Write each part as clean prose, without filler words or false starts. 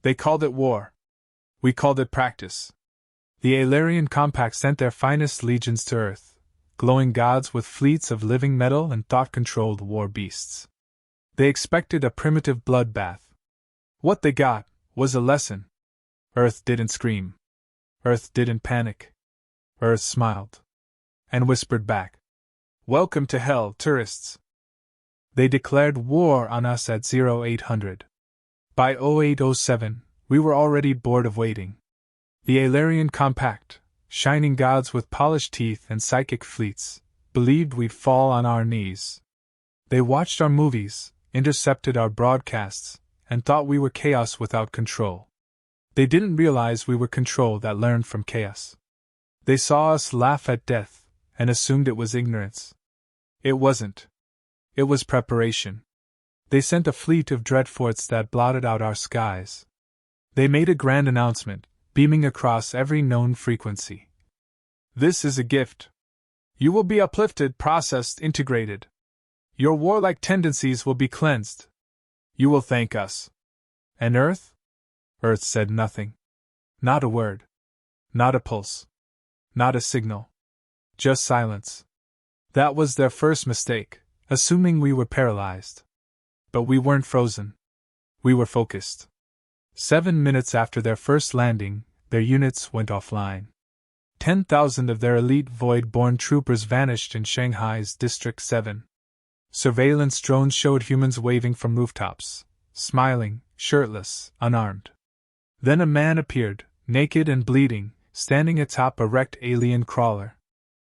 They called it war. We called it practice. The Alarian Compact sent their finest legions to Earth, glowing gods with fleets of living metal and thought-controlled war beasts. They expected a primitive bloodbath. What they got was a lesson. Earth didn't scream. Earth didn't panic. Earth smiled. And whispered back, "Welcome to hell, tourists." They declared war on us at 0800. By 0807, we were already bored of waiting. The Alarian Compact, shining gods with polished teeth and psychic fleets, believed we'd fall on our knees. They watched our movies, intercepted our broadcasts, and thought we were chaos without control. They didn't realize we were control that learned from chaos. They saw us laugh at death, and assumed it was ignorance. It wasn't. It was preparation. They sent a fleet of dreadforts that blotted out our skies. They made a grand announcement, beaming across every known frequency. "This is a gift. You will be uplifted, processed, integrated. Your warlike tendencies will be cleansed. You will thank us." And Earth? Earth said nothing. Not a word. Not a pulse. Not a signal. Just silence. That was their first mistake, assuming we were paralyzed. But we weren't frozen. We were focused. 7 minutes after their first landing, their units went offline. 10,000 of their elite void-born troopers vanished in Shanghai's District 7. Surveillance drones showed humans waving from rooftops, smiling, shirtless, unarmed. Then a man appeared, naked and bleeding, standing atop a wrecked alien crawler.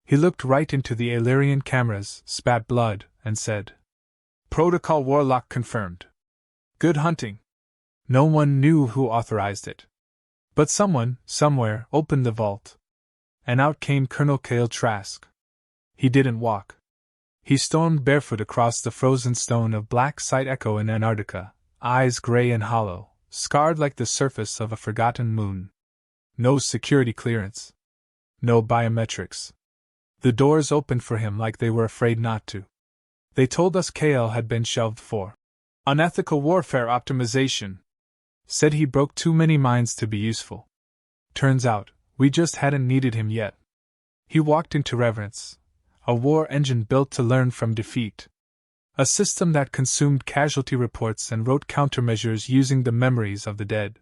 He looked right into the Alarian cameras, spat blood, and said, "Protocol Warlock confirmed. Good hunting." No one knew who authorized it. But someone, somewhere, opened the vault. And out came Colonel Cale Trask. He didn't walk. He stormed barefoot across the frozen stone of Black Site Echo in Antarctica, eyes gray and hollow, scarred like the surface of a forgotten moon. No security clearance. No biometrics. The doors opened for him like they were afraid not to. They told us Cale had been shelved for unethical warfare optimization. Said he broke too many minds to be useful. Turns out, we just hadn't needed him yet. He walked into reverence. A war engine built to learn from defeat. A system that consumed casualty reports and wrote countermeasures using the memories of the dead.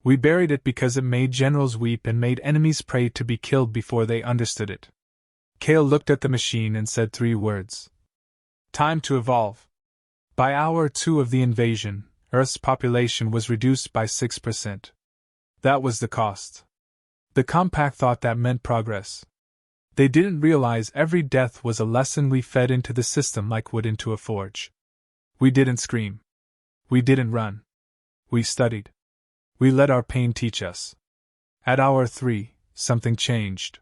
We buried it because it made generals weep and made enemies pray to be killed before they understood it. Cale looked at the machine and said 3 words. Time to evolve. By hour 2 of the invasion, Earth's population was reduced by 6%. That was the cost. The Compact thought that meant progress. They didn't realize every death was a lesson we fed into the system like wood into a forge. We didn't scream. We didn't run. We studied. We let our pain teach us. At hour 3, something changed.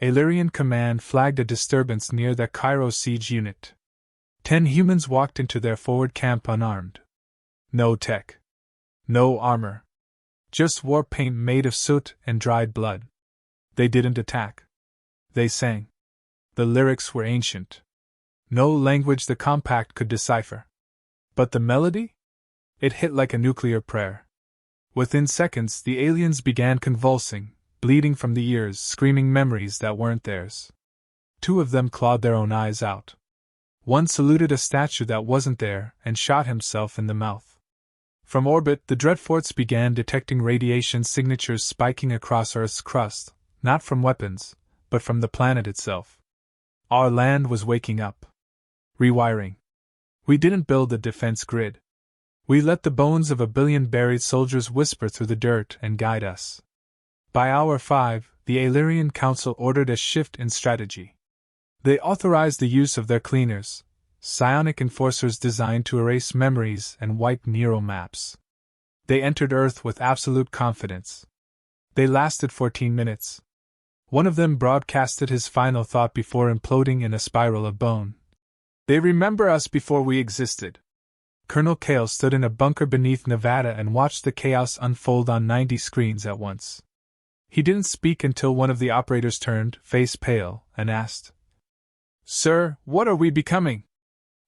Alarian Command flagged a disturbance near their Cairo siege unit. 10 humans walked into their forward camp unarmed. No tech. No armor. Just war paint made of soot and dried blood. They didn't attack. They sang. The lyrics were ancient. No language the Compact could decipher. But the melody? It hit like a nuclear prayer. Within seconds, the aliens began convulsing, bleeding from the ears, screaming memories that weren't theirs. 2 of them clawed their own eyes out. One saluted a statue that wasn't there and shot himself in the mouth. From orbit, the dreadforts began detecting radiation signatures spiking across Earth's crust, not from weapons, but from the planet itself. Our land was waking up. Rewiring. We didn't build a defense grid. We let the bones of 1 billion buried soldiers whisper through the dirt and guide us. By hour 5, the Alarian Council ordered a shift in strategy. They authorized the use of their cleaners, psionic enforcers designed to erase memories and wipe neural maps. They entered Earth with absolute confidence. They lasted 14 minutes. One of them broadcasted his final thought before imploding in a spiral of bone. They remember us before we existed. Colonel Cale stood in a bunker beneath Nevada and watched the chaos unfold on 90 screens at once. He didn't speak until one of the operators turned, face pale, and asked, "Sir, what are we becoming?"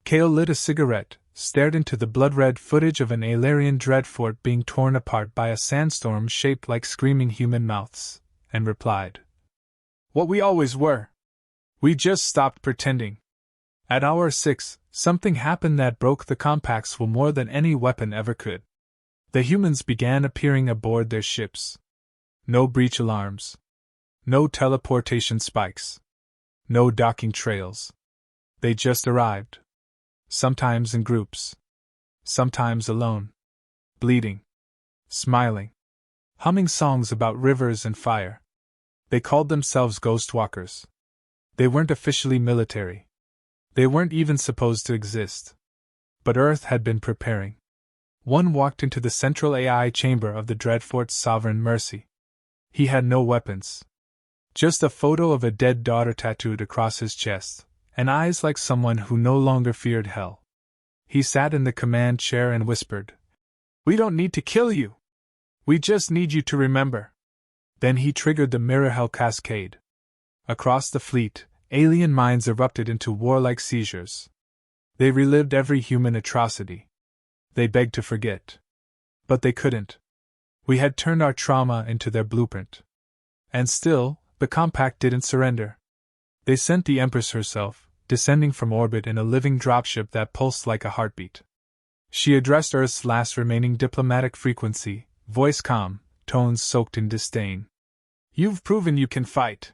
Cale lit a cigarette, stared into the blood-red footage of an Alarian dreadfort being torn apart by a sandstorm shaped like screaming human mouths, and replied, "What we always were. We just stopped pretending." At hour 6, something happened that broke the compact's will more than any weapon ever could. The humans began appearing aboard their ships. No breach alarms. No teleportation spikes. No docking trails. They just arrived. Sometimes in groups. Sometimes alone. Bleeding. Smiling. Humming songs about rivers and fire. They called themselves ghost walkers. They weren't officially military. They weren't even supposed to exist. But Earth had been preparing. One walked into the central AI chamber of the Dreadfort's sovereign mercy. He had no weapons. Just a photo of a dead daughter tattooed across his chest, and eyes like someone who no longer feared hell. He sat in the command chair and whispered, "We don't need to kill you. We just need you to remember." Then he triggered the Mirror Hell cascade. Across the fleet, alien minds erupted into warlike seizures. They relived every human atrocity. They begged to forget. But they couldn't. We had turned our trauma into their blueprint. And still, the compact didn't surrender. They sent the Empress herself, descending from orbit in a living dropship that pulsed like a heartbeat. She addressed Earth's last remaining diplomatic frequency, voice calm, tones soaked in disdain. "You've proven you can fight.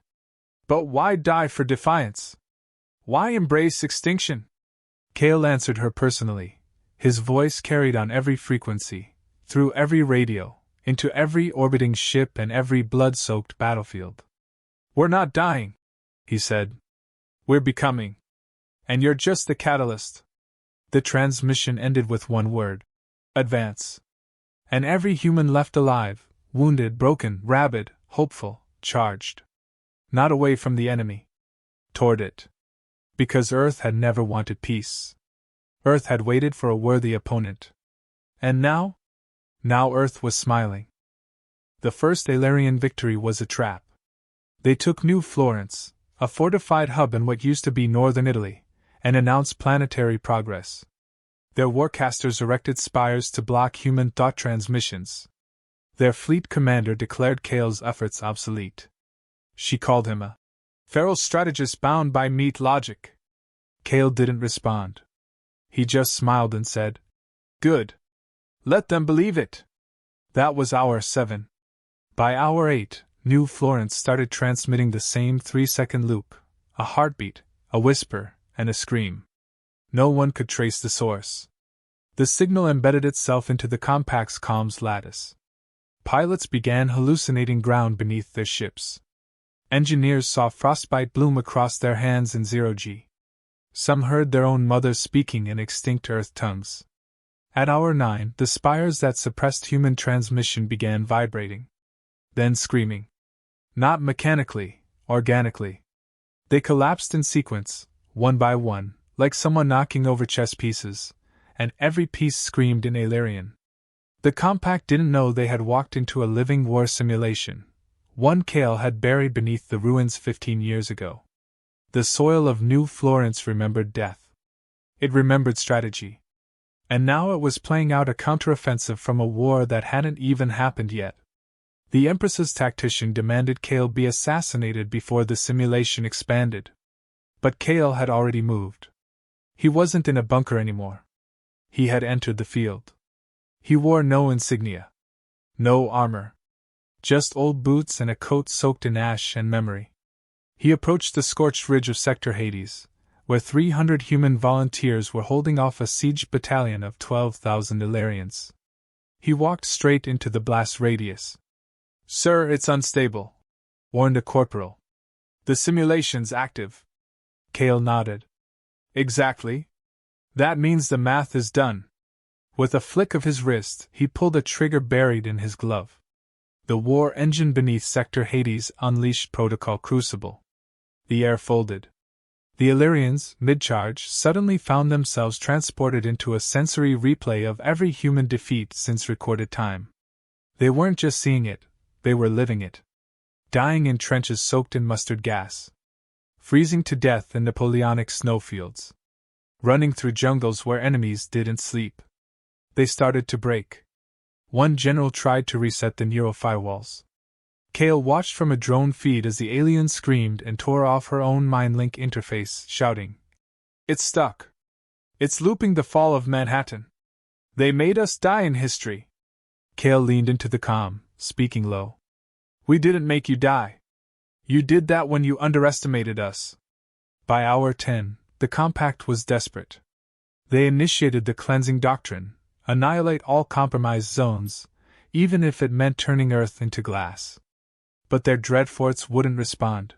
But why die for defiance? Why embrace extinction?" Kale answered her personally. His voice carried on every frequency, through every radio, into every orbiting ship and every blood-soaked battlefield. "We're not dying," he said. "We're becoming. And you're just the catalyst." The transmission ended with one word: advance. And every human left alive, wounded, broken, rabid, hopeful, charged. Not away from the enemy. Toward it. Because Earth had never wanted peace. Earth had waited for a worthy opponent. And now? Now Earth was smiling. The first Alarian victory was a trap. They took New Florence, a fortified hub in what used to be northern Italy, and announced planetary progress. Their warcasters erected spires to block human thought transmissions. Their fleet commander declared Kale's efforts obsolete. She called him a feral strategist bound by meat logic. Kale didn't respond. He just smiled and said, "Good. Let them believe it." That was hour 7. By hour 8, New Florence started transmitting the same 3-second loop, a heartbeat, a whisper, and a scream. No one could trace the source. The signal embedded itself into the compact's comms lattice. Pilots began hallucinating ground beneath their ships. Engineers saw frostbite bloom across their hands in zero-G. Some heard their own mothers speaking in extinct Earth tongues. At hour 9, the spires that suppressed human transmission began vibrating. Then screaming. Not mechanically, organically. They collapsed in sequence, one by one, like someone knocking over chess pieces, and every piece screamed in Alarian. The compact didn't know they had walked into a living war simulation. One Kale had buried beneath the ruins 15 years ago. The soil of New Florence remembered death. It remembered strategy. And now it was playing out a counteroffensive from a war that hadn't even happened yet. The Empress's tactician demanded Kale be assassinated before the simulation expanded. But Kale had already moved. He wasn't in a bunker anymore. He had entered the field. He wore no insignia. No armor. Just old boots and a coat soaked in ash and memory. He approached the scorched ridge of Sector Hades, where 300 human volunteers were holding off a siege battalion of 12,000 Ilarians. He walked straight into the blast radius. "Sir, it's unstable," warned a corporal. "The simulation's active." Kale nodded. "Exactly. That means the math is done." With a flick of his wrist, he pulled a trigger buried in his glove. The war engine beneath Sector Hades unleashed Protocol Crucible. The air folded. The Illyrians, mid-charge, suddenly found themselves transported into a sensory replay of every human defeat since recorded time. They weren't just seeing it, they were living it. Dying in trenches soaked in mustard gas. Freezing to death in Napoleonic snowfields. running through jungles where enemies didn't sleep. They started to break. One general tried to reset the neural firewalls. Kale watched from a drone feed as the alien screamed and tore off her own MindLink interface, shouting, "It's stuck! It's looping the fall of Manhattan! They made us die in history!" Kale leaned into the comm, speaking low. "We didn't make you die. You did that when you underestimated us." By hour 10, the compact was desperate. They initiated the cleansing doctrine: annihilate all compromised zones, even if it meant turning Earth into glass. But their dreadforts wouldn't respond.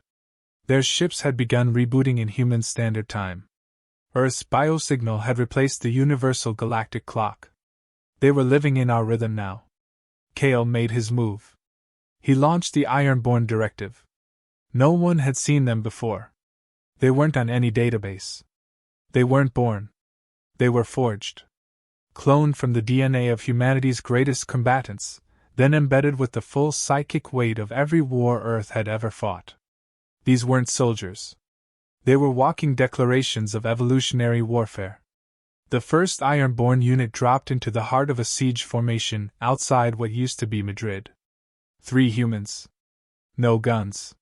Their ships had begun rebooting in human standard time. Earth's biosignal had replaced the universal galactic clock. They were living in our rhythm now. Kale made his move. He launched the Ironborn Directive. No one had seen them before. They weren't on any database. They weren't born. They were forged. Cloned from the DNA of humanity's greatest combatants, then embedded with the full psychic weight of every war Earth had ever fought. These weren't soldiers. They were walking declarations of evolutionary warfare. The first Ironborn unit dropped into the heart of a siege formation outside what used to be Madrid. 3 humans. No guns.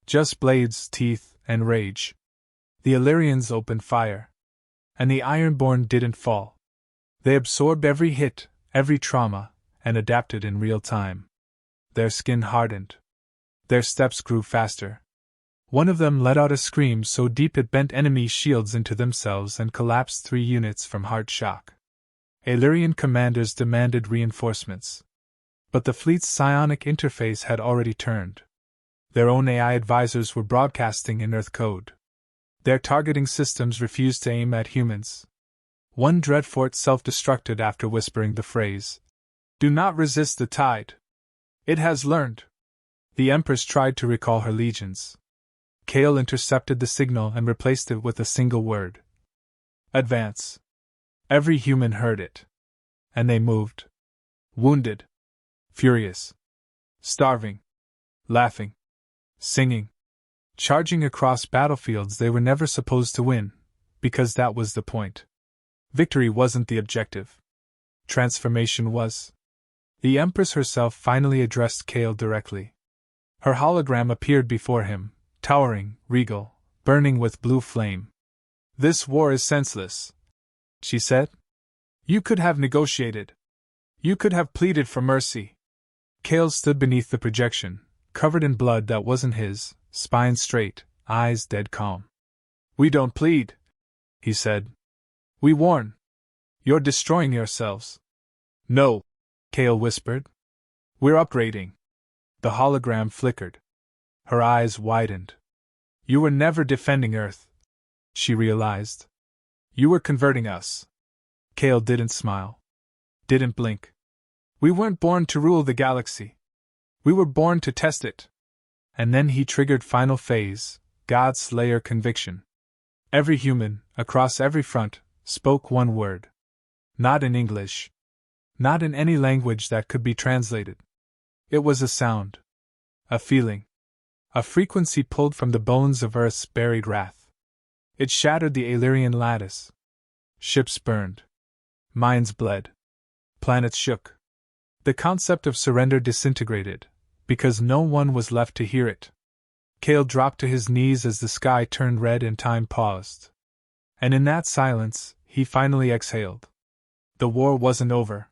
Just blades, teeth, and rage. The Illyrians opened fire. And the Ironborn didn't fall. They absorbed every hit, every trauma, and adapted in real time. Their skin hardened. Their steps grew faster. One of them let out a scream so deep it bent enemy shields into themselves and collapsed 3 units from heart shock. Illyrian commanders demanded reinforcements. But the fleet's psionic interface had already turned. Their own AI advisors were broadcasting in Earth code. Their targeting systems refused to aim at humans. One dreadfort self-destructed after whispering the phrase, "Do not resist the tide. It has learned." The Empress tried to recall her legions. Kale intercepted the signal and replaced it with a single word. "Advance." Every human heard it. And they moved. Wounded. Furious. Starving. Laughing. Singing. Charging across battlefields they were never supposed to win, because that was the point. Victory wasn't the objective. Transformation was. The Empress herself finally addressed Kale directly. Her hologram appeared before him, towering, regal, burning with blue flame. "This war is senseless," she said. "You could have negotiated. You could have pleaded for mercy." Kale stood beneath the projection, covered in blood that wasn't his, spine straight, eyes dead calm. "We don't plead," he said. "We warn. You're destroying yourselves." "No," Kale whispered. "We're upgrading." The hologram flickered. Her eyes widened. "You were never defending Earth," she realized. "You were converting us." Kale didn't smile. Didn't blink. "We weren't born to rule the galaxy. We were born to test it." And then he triggered final phase, God Slayer conviction. Every human, across every front, spoke one word. Not in English. Not in any language that could be translated. It was a sound. A feeling. A frequency pulled from the bones of Earth's buried wrath. It shattered the Illyrian lattice. Ships burned. Minds bled. Planets shook. The concept of surrender disintegrated, because no one was left to hear it. Kale dropped to his knees as the sky turned red and time paused. And in that silence, he finally exhaled. The war wasn't over.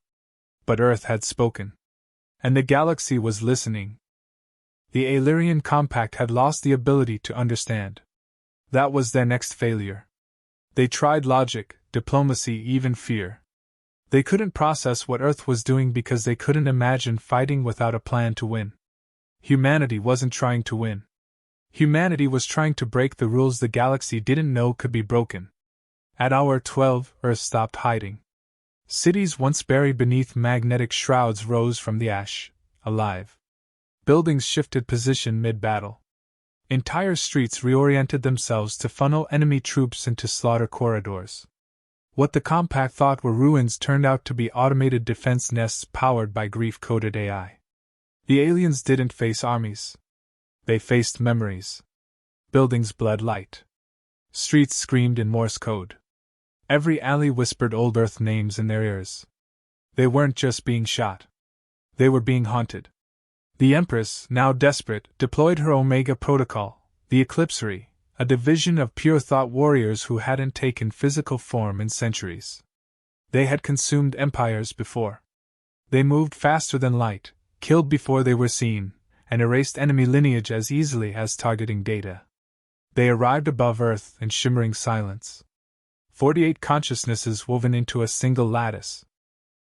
But Earth had spoken. And the galaxy was listening. The Illyrian Compact had lost the ability to understand. That was their next failure. They tried logic, diplomacy, even fear. They couldn't process what Earth was doing because they couldn't imagine fighting without a plan to win. Humanity wasn't trying to win. Humanity was trying to break the rules the galaxy didn't know could be broken. At hour 12, Earth stopped hiding. Cities once buried beneath magnetic shrouds rose from the ash, alive. Buildings shifted position mid-battle. Entire streets reoriented themselves to funnel enemy troops into slaughter corridors. What the Compact thought were ruins turned out to be automated defense nests powered by grief-coded AI. The aliens didn't face armies. They faced memories. Buildings bled light. Streets screamed in Morse code. Every alley whispered old Earth names in their ears. They weren't just being shot. They were being haunted. The Empress, now desperate, deployed her Omega Protocol, the Eclipsery, a division of pure-thought warriors who hadn't taken physical form in centuries. They had consumed empires before. They moved faster than light, killed before they were seen, and erased enemy lineage as easily as targeting data. They arrived above Earth in shimmering silence. 48 consciousnesses woven into a single lattice.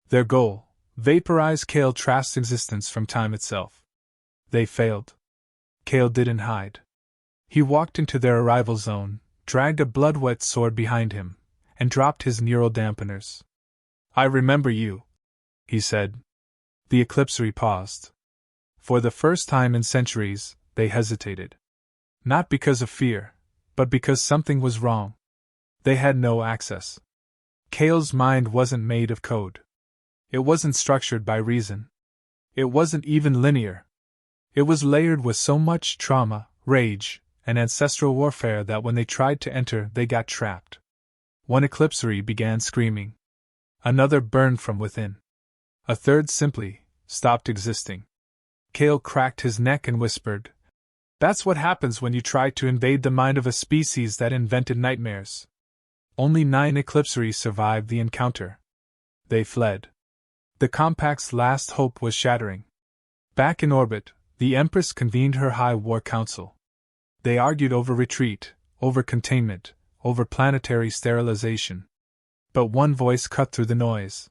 Their goal: vaporize Kale Trask's existence from time itself. They failed. Kale didn't hide. He walked into their arrival zone, dragged a blood-wet sword behind him, and dropped his neural dampeners. "I remember you," he said. The Eclipsery paused. For the first time in centuries, they hesitated. Not because of fear, but because something was wrong. They had no access. Kale's mind wasn't made of code. It wasn't structured by reason. It wasn't even linear. It was layered with so much trauma, rage, and ancestral warfare that when they tried to enter, they got trapped. One Eclipsery began screaming. Another burned from within. A third simply stopped existing. Kale cracked his neck and whispered, "That's what happens when you try to invade the mind of a species that invented nightmares." Only 9 Eclipsery survived the encounter. They fled. The Compact's last hope was shattering. Back in orbit, the Empress convened her High War Council. They argued over retreat, over containment, over planetary sterilization. But one voice cut through the noise.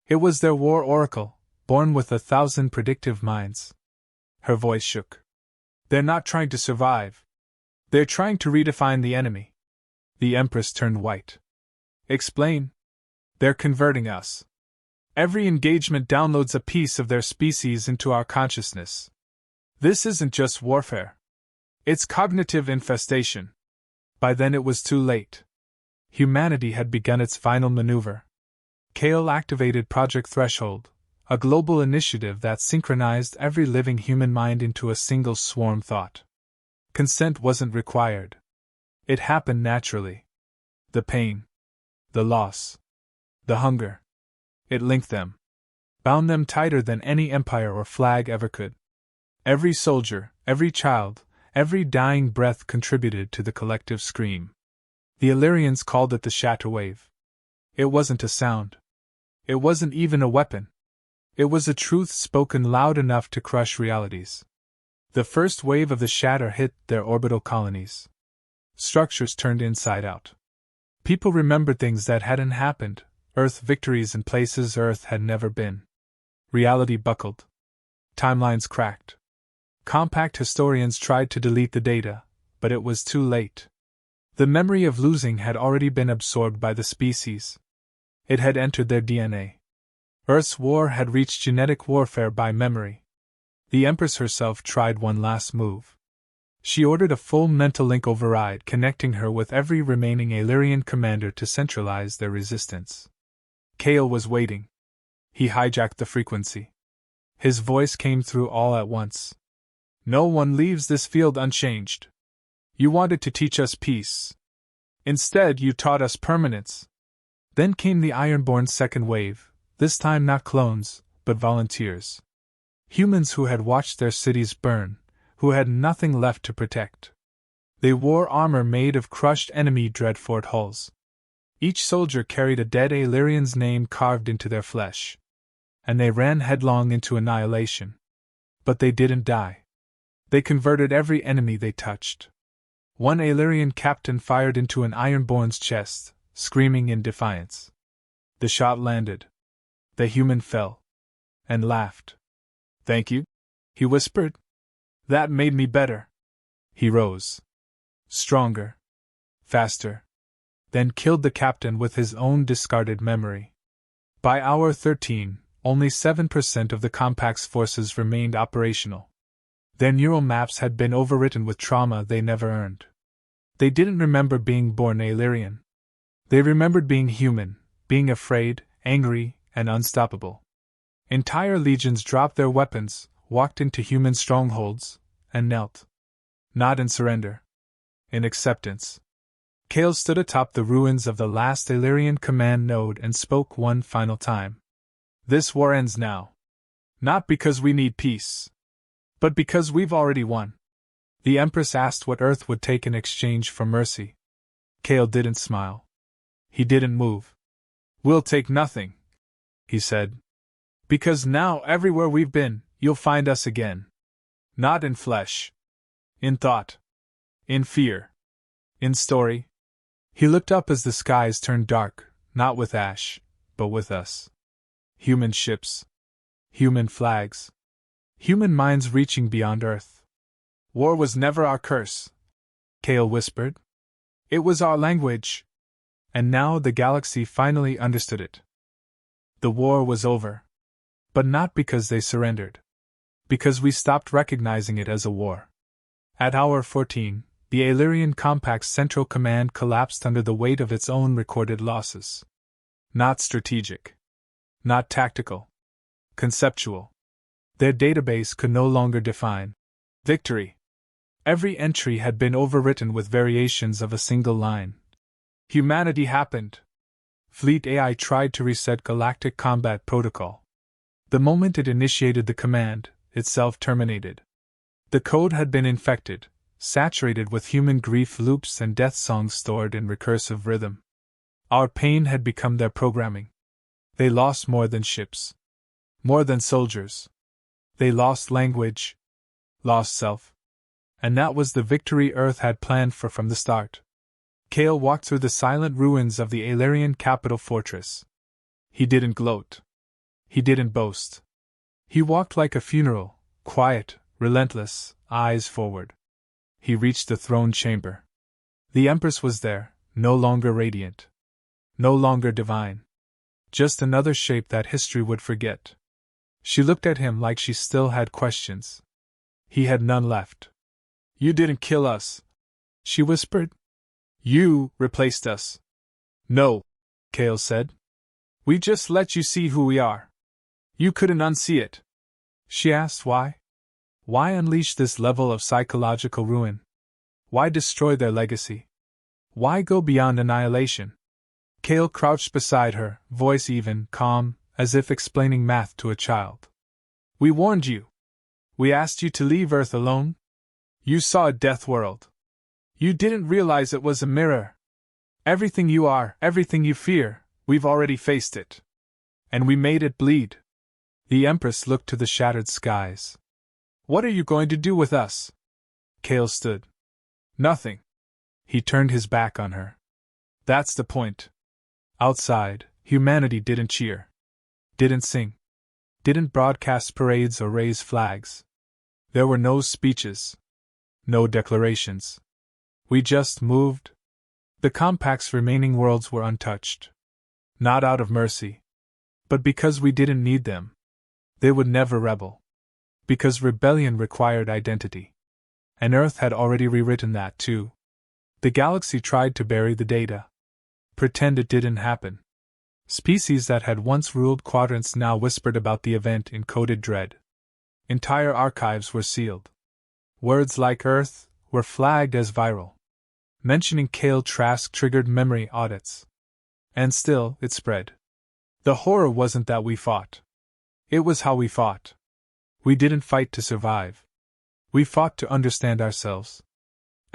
It was their war oracle, born with 1,000 predictive minds. Her voice shook. "They're not trying to survive. They're trying to redefine the enemy." The Empress turned white. "Explain." "They're converting us. Every engagement downloads a piece of their species into our consciousness. This isn't just warfare. It's cognitive infestation." By then it was too late. Humanity had begun its final maneuver. Kale activated Project Threshold, a global initiative that synchronized every living human mind into a single swarm thought. Consent wasn't required. It happened naturally. The pain, the loss, the hunger. It linked them. Bound them tighter than any empire or flag ever could. Every soldier, every child, every dying breath contributed to the collective scream. The Illyrians called it the shatter wave. It wasn't a sound. It wasn't even a weapon. It was a truth spoken loud enough to crush realities. The first wave of the shatter hit their orbital colonies. Structures turned inside out. People remembered things that hadn't happened, Earth victories in places Earth had never been. Reality buckled. Timelines cracked. Compact historians tried to delete the data, but it was too late. The memory of losing had already been absorbed by the species. It had entered their DNA. Earth's war had reached genetic warfare by memory. The Empress herself tried one last move. She ordered a full mental link override connecting her with every remaining Illyrian commander to centralize their resistance. Kale was waiting. He hijacked the frequency. His voice came through all at once. "No one leaves this field unchanged. You wanted to teach us peace. Instead, you taught us permanence." Then came the Ironborn's second wave, this time not clones, but volunteers. Humans who had watched their cities burn, who had nothing left to protect. They wore armor made of crushed enemy dreadfort hulls. Each soldier carried a dead Illyrian's name carved into their flesh. And they ran headlong into annihilation. But they didn't die. They converted every enemy they touched. One Illyrian captain fired into an Ironborn's chest, screaming in defiance. The shot landed. The human fell. And laughed. "Thank you," he whispered. "That made me better." He rose. Stronger. Faster. Then killed the captain with his own discarded memory. By hour 13, only 7% of the Compact's forces remained operational. Their neural maps had been overwritten with trauma they never earned. They didn't remember being born Illyrian. They remembered being human, being afraid, angry, and unstoppable. Entire legions dropped their weapons, walked into human strongholds, and knelt. Not in surrender. In acceptance. Kale stood atop the ruins of the last Illyrian command node and spoke one final time. This war ends now. Not because we need peace, but because we've already won. The Empress asked what Earth would take in exchange for mercy. Kale didn't smile. He didn't move. We'll take nothing, he said. Because now, everywhere we've been, you'll find us again. Not in flesh. In thought. In fear. In story. He looked up as the skies turned dark, not with ash, but with us. Human ships. Human flags. Human minds reaching beyond Earth. War was never our curse, Kale whispered. It was our language. And now the galaxy finally understood it. The war was over. But not because they surrendered. Because we stopped recognizing it as a war. At hour 14, the Illyrian Compact's Central Command collapsed under the weight of its own recorded losses. Not strategic. Not tactical. Conceptual. Their database could no longer define victory. Every entry had been overwritten with variations of a single line. Humanity happened. Fleet AI tried to reset Galactic Combat Protocol. The moment it initiated the command, itself terminated. The code had been infected, saturated with human grief loops and death songs stored in recursive rhythm. Our pain had become their programming. They lost more than ships. More than soldiers. They lost language. Lost self. And that was the victory Earth had planned for from the start. Kale walked through the silent ruins of the Illyrian capital fortress. He didn't gloat. He didn't boast. He walked like a funeral, quiet, relentless, eyes forward. He reached the throne chamber. The Empress was there, no longer radiant. No longer divine. Just another shape that history would forget. She looked at him like she still had questions. He had none left. You didn't kill us, she whispered. You replaced us. No, Kale said. We just let you see who we are. You couldn't unsee it. She asked why. Why unleash this level of psychological ruin? Why destroy their legacy? Why go beyond annihilation? Kale crouched beside her, voice even, calm, as if explaining math to a child. We warned you. We asked you to leave Earth alone. You saw a death world. You didn't realize it was a mirror. Everything you are, everything you fear, we've already faced it. And we made it bleed. The Empress looked to the shattered skies. What are you going to do with us? Kale stood. Nothing. He turned his back on her. That's the point. Outside, humanity didn't cheer. Didn't sing. Didn't broadcast parades or raise flags. There were no speeches. No declarations. We just moved. The Compact's remaining worlds were untouched. Not out of mercy. But because we didn't need them. They would never rebel. Because rebellion required identity. And Earth had already rewritten that too. The galaxy tried to bury the data. Pretend it didn't happen. Species that had once ruled quadrants now whispered about the event in coded dread. Entire archives were sealed. Words like Earth were flagged as viral. Mentioning Kale Trask triggered memory audits. And still, it spread. The horror wasn't that we fought. It was how we fought. We didn't fight to survive. We fought to understand ourselves.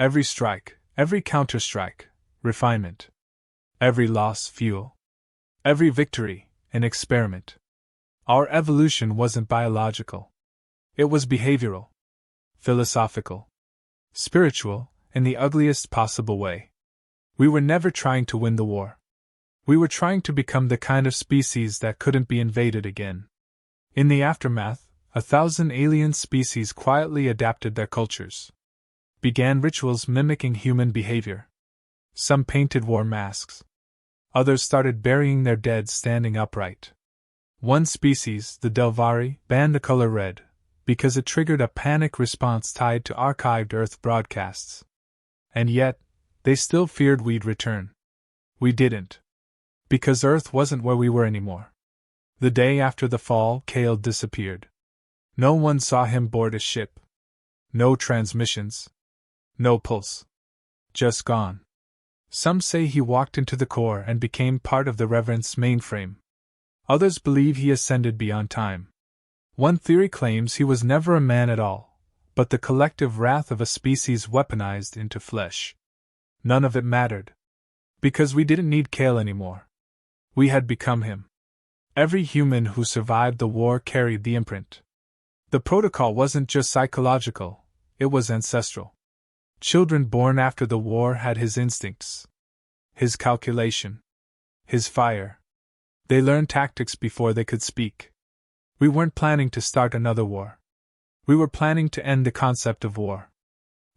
Every strike, every counterstrike, refinement. Every loss, fuel. Every victory, an experiment. Our evolution wasn't biological. It was behavioral. Philosophical. Spiritual, in the ugliest possible way. We were never trying to win the war. We were trying to become the kind of species that couldn't be invaded again. In the aftermath, 1,000 alien species quietly adapted their cultures. Began rituals mimicking human behavior. Some painted war masks. Others started burying their dead standing upright. One species, the Delvari, banned the color red, because it triggered a panic response tied to archived Earth broadcasts. And yet, they still feared we'd return. We didn't. Because Earth wasn't where we were anymore. The day after the fall, Kale disappeared. No one saw him board a ship. No transmissions. No pulse. Just gone. Some say he walked into the core and became part of the Reverend's mainframe. Others believe he ascended beyond time. One theory claims he was never a man at all, but the collective wrath of a species weaponized into flesh. None of it mattered. Because we didn't need Kale anymore. We had become him. Every human who survived the war carried the imprint. The protocol wasn't just psychological, it was ancestral. Children born after the war had his instincts, his calculation, his fire. They learned tactics before they could speak. We weren't planning to start another war. We were planning to end the concept of war.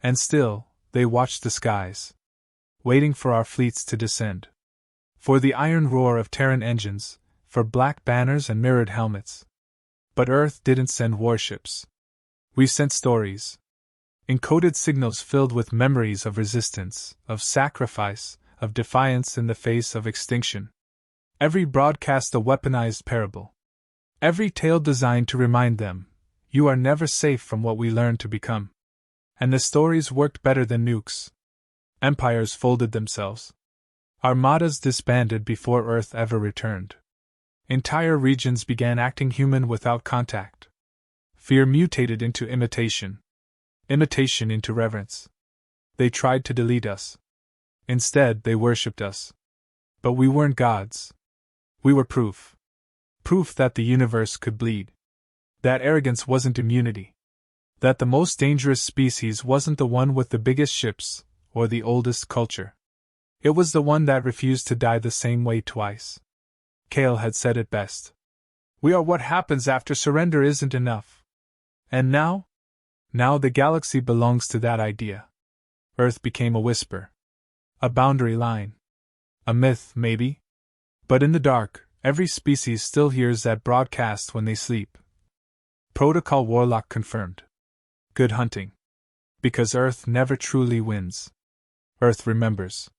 And still, they watched the skies, waiting for our fleets to descend. For the iron roar of Terran engines, for black banners and mirrored helmets. But Earth didn't send warships. We sent stories. Encoded signals filled with memories of resistance, of sacrifice, of defiance in the face of extinction. Every broadcast a weaponized parable. Every tale designed to remind them, you are never safe from what we learned to become. And the stories worked better than nukes. Empires folded themselves. Armadas disbanded before Earth ever returned. Entire regions began acting human without contact. Fear mutated into imitation. Imitation into reverence. They tried to delete us. Instead, they worshipped us. But we weren't gods. We were proof. Proof that the universe could bleed. That arrogance wasn't immunity. That the most dangerous species wasn't the one with the biggest ships, or the oldest culture. It was the one that refused to die the same way twice. Kale had said it best. We are what happens after surrender isn't enough. And now? Now the galaxy belongs to that idea. Earth became a whisper. A boundary line. A myth, maybe? But in the dark, every species still hears that broadcast when they sleep. Protocol Warlock confirmed. Good hunting. Because Earth never truly wins. Earth remembers.